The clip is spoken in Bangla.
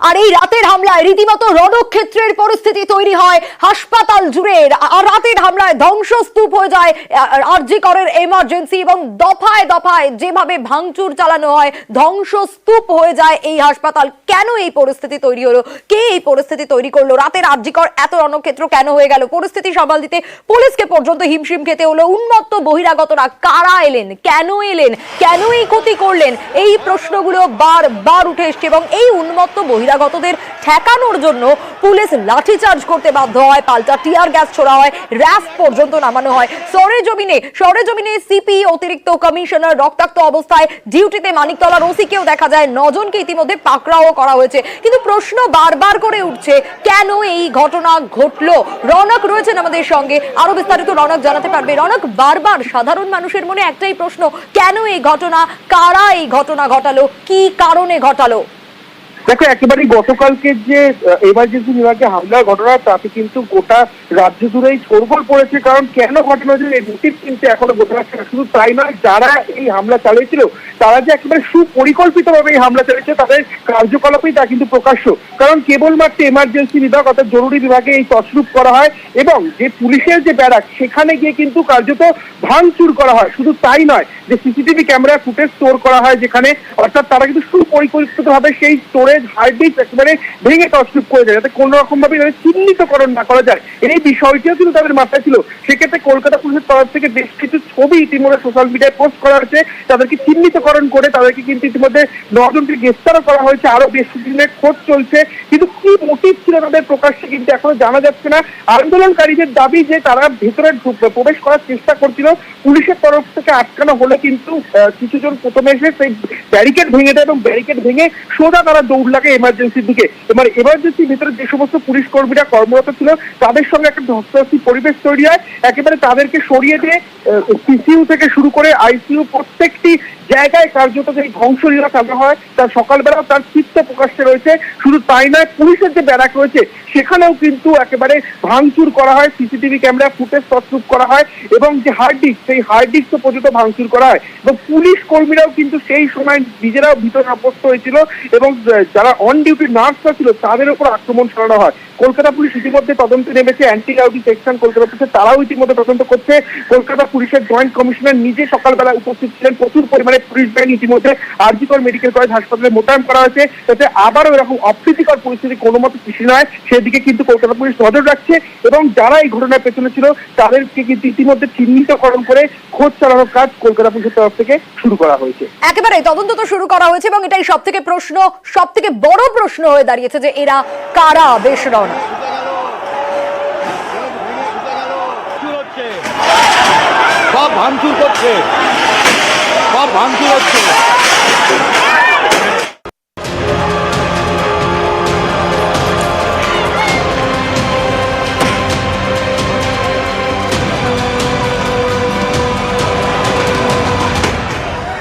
আর এই রাতের হামলায় রীতিমতো রণক্ষেত্রের পরিস্থিতি তৈরি হয় হাসপাতাল জুড়ে। আর রাতের হামলায় ধ্বংসস্তূপ হয়ে যায় আরজি করের এমার্জেন্সি, এবং দফায় দফায় যেভাবে ভাঙচুর চালানো হয় ধ্বংসস্তূপ হয়ে যায় এই হাসপাতাল। কেন এই পরিস্থিতি তৈরি হলো? কে এই পরিস্থিতি তৈরি করলো? রাতের আরজি কর এত রণক্ষেত্র কেন হয়ে গেল? পরিস্থিতি সামাল দিতে পুলিশকে পর্যন্ত হিমশিম খেতে হলো। উন্মত্ত বহিরাগতরা কারা এলেন, কেন এই ক্ষতি করলেন? এই প্রশ্নগুলো বারবার উঠে এসছে, এবং এই উন্মত্ত বহিরাগতদের ঠেকানোর জন্য পুলিশ লাঠিচার্জ করতে বাধ্য হয়, পাল্টা টিয়ার গ্যাস ছোড়া হয়, র্যাফ পর্যন্ত নামানো হয়। সরেজমিনে সিপি অতিরিক্ত কমিশনার রক্তাক্ত অবস্থায় ডিউটিতে, মানিকতলার ওসিকেও দেখা যায়, 9 জনকে ইতিমধ্যে পাকড়াও করা হয়েছে। কিন্তু প্রশ্ন বারবার করে উঠছে, কেন এই ঘটনা ঘটলো? রনক রয়েছেন আমাদের সঙ্গে, আরো বিস্তারিত রনক জানাতে পারবে। রনক, বারবার সাধারণ মানুষের মনে একটাই প্রশ্ন, কেন এই ঘটনা, কারা এই ঘটনা ঘটালো, কি কারণে ঘটালো? দেখো, একেবারে গতকালকে যে এমার্জেন্সি বিভাগে হামলার ঘটনা, তাতে কিন্তু গোটা রাজ্য জুড়েই শোরগোল পড়েছে। কারণ কেন ঘটনা হয়েছে এই মোটিভ কিন্তু এখনো বোঝা যাচ্ছে না। শুধু তাই নয়, যারা এই হামলা চালিয়েছিল তারা যে একেবারে সুপরিকল্পিতভাবে এই হামলা চালিয়েছে, তাদের কার্যকলাপেই তা কিন্তু প্রকাশ্য। কারণ কেবলমাত্র এমার্জেন্সি বিভাগ অর্থাৎ জরুরি বিভাগে এই তছরূপ করা হয়, এবং যে পুলিশের যে ব্যারাক সেখানে গিয়ে কিন্তু কার্যত ভাঙচুর করা হয়। শুধু তাই নয়, যে সিসিটিভি ক্যামেরা ফুটেজ স্টোর করা হয় যেখানে, অর্থাৎ তারা কিন্তু সুপরিকল্পিতভাবে সেই স্টোরেজ হার্ড ডিস্ক একেবারে ভেঙে তছরূপ করে যায়, যাতে কোনো রকম ভাবে চিহ্নিতকরণ না করা যায়। এই বিষয়টিও কিন্তু তাদের মাথায় ছিল। সেক্ষেত্রে কলকাতা পুলিশের তরফ থেকে বেশ কিছু ছবি ইতিমধ্যে সোশ্যাল মিডিয়ায় পোস্ট করা হয়েছে। তাদেরকে চিহ্নিতকরণ করে তাদেরকে কিন্তু ইতিমধ্যে 9 জনকে গ্রেফতারও করা হয়েছে। আরো বেশ কিছুদিনের খোঁজ চলছে, কিন্তু কি মোটিভ ছিল তাদের প্রকাশ্যে কিন্তু এখনো জানা যাচ্ছে না। আন্দোলনকারীদের দাবি যে তারা ভেতরে প্রবেশ করার চেষ্টা করছিল, পুলিশের তরফ থেকে আটকানো হলে কিন্তু কিছু জন প্রথমে এসে সেই ব্যারিকেড ভেঙে দেয়, এবং ব্যারিকেড ভেঙে সোজা তারা দৌড় লাগে এমার্জেন্সির দিকে। এবার এমার্জেন্সির ভিতরে যে সমস্ত পুলিশ কর্মীরা কর্মরত ছিল তাদের সঙ্গে একটা ধস্তাধস্তি পরিবেশ তৈরি হয়। একেবারে তাদেরকে সরিয়ে দিয়ে সিসিইউ থেকে শুরু করে আইসিইউ প্রত্যেকটি জায়গায় কার্যত যে ধ্বংসলীলা চালানো হয়, তার সকালবেলা তার চিত্র প্রকাশ্যে রয়েছে। শুধু তাই নয়, পুলিশের যে ব্যারাক রয়েছে সেখানেও কিন্তু একেবারে ভাঙচুর করা হয়, সিসিটিভি ক্যামেরা ফুটেজ তছরূপ করা হয়, এবং যে হার্ড ডিস্ক, সেই হার্ড ডিস্ক পর্যন্ত ভাঙচুর করা হয়। এবং পুলিশ কর্মীরাও কিন্তু সেই সময় নিজেরাও ভিতরে অবস্থ হয়েছিল, এবং যারা অন ডিউটি নার্সরা ছিল তাদের উপর আক্রমণ চালানো হয়। কলকাতা পুলিশ ইতিমধ্যে তদন্তে নেমেছে, অ্যান্টি রাউডি সেকশন কলকাতা পুলিশের তারাও ইতিমধ্যে তদন্ত করছে। কলকাতা পুলিশের জয়েন্ট কমিশনার নিজে সকালবেলা উপস্থিত ছিলেন। প্রচুর পরিমাণে পুলিশ বাহিনী ইতিমধ্যে আরজি কর মেডিকেল কলেজ হাসপাতালে মোতায়েন করা হয়েছে, যাতে আবারও এরকম অপ্রীতিকর পরিস্থিতি কোনো মতে সৃষ্টি নয় সেদিকে কিন্তু কলকাতা পুলিশ নজর রাখছে। এবং যারা এই ঘটনার পেছনে ছিল তাদেরকে কিন্তু ইতিমধ্যে চিহ্নিতকরণ করে খোঁজ চালানোর কাজ কলকাতা পুলিশের তরফ থেকে শুরু করা হয়েছে। একেবারে তদন্ত তো শুরু করা হয়েছে, এবং এটাই সব থেকে বড় প্রশ্ন হয়ে দাঁড়িয়েছে যে এরা কারা। বেশ রওনা সব ভাঙচুর করছে, সব ভাঙচুর হচ্ছে।